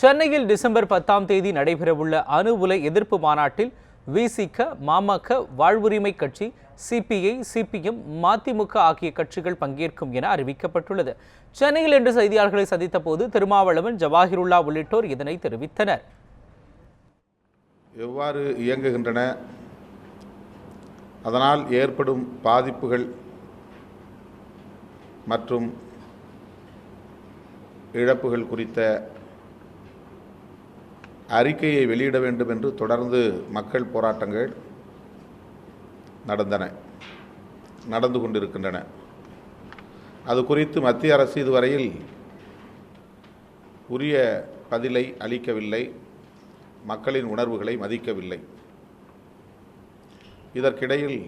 சென்னையில் டிசம்பர் 10ஆம் தேதி நடைபெறவுள்ள அணு உலை எதிர்ப்பு மாநாட்டில் விசிக, மாமக, வாழ்வுரிமை கட்சி, சிபிஐ, சிபிஎம், மதிமுக ஆகிய கட்சிகள் பங்கேற்கும் என அறிவிக்கப்பட்டுள்ளது. சென்னையில் இன்று செய்தியாளர்களை சந்தித்த போது திருமாவளவன், ஜவாஹிருல்லா உள்ளிட்டோர் இதனை தெரிவித்தனர். எவ்வாறு இயங்குகின்றன, அதனால் ஏற்படும் பாதிப்புகள் மற்றும் இழப்புகள் குறித்த அறிக்கையை வெளியிட வேண்டும் என்று தொடர்ந்து மக்கள் போராட்டங்கள் நடந்து கொண்டிருக்கின்றன. அது குறித்து மத்திய அரசு இதுவரையில் உரிய பதிலை அளிக்கவில்லை, மக்களின் உணர்வுகளை மதிக்கவில்லை. இதற்கிடையில்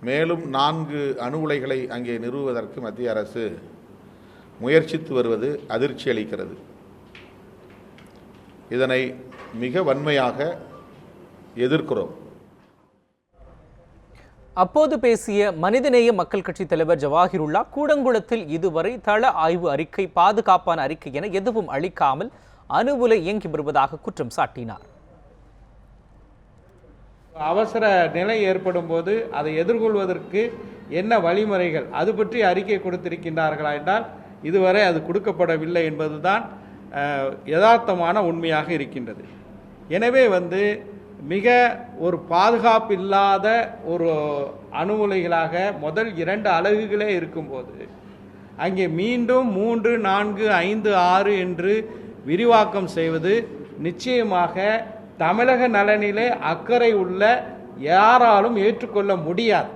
மேலும் 4 அணு உலைகளை அங்கே நிறுவுவதற்கு மத்திய அரசு முயற்சித்து வருவது அதிர்ச்சி அளிக்கிறது. இதனை மிக வன்மையாக எதிர்க்கிறோம். அப்போது பேசிய மனிதநேய மக்கள் கட்சி தலைவர் ஜவாஹிருல்லா, கூடங்குளத்தில் இதுவரை தள ஆய்வு அறிக்கை, பாதுகாப்பான அறிக்கை என எதுவும் அளிக்காமல் அணு உலை இயங்கி வருவதாக குற்றம் சாட்டினார். அவசர நிலை ஏற்படும் போது அதை எதிர்கொள்வதற்கு என்ன வழிமுறைகள், அது பற்றி அறிக்கை கொடுத்திருக்கின்றார்களா என்றால் இதுவரை அது கொடுக்கப்படவில்லை என்பதுதான் யதார்த்தமான உண்மையாக இருக்கின்றது. எனவே மிக ஒரு பாதுகாப்பு இல்லாத ஒரு அணு உலைகளாக முதல் 2 அலகுகளே இருக்கும்போது அங்கே மீண்டும் 3, 4, 5, 6 என்று விரிவாக்கம் செய்வது நிச்சயமாக தமிழக நலனிலே அக்கறை உள்ள யாராலும் ஏற்றுக்கொள்ள முடியாது.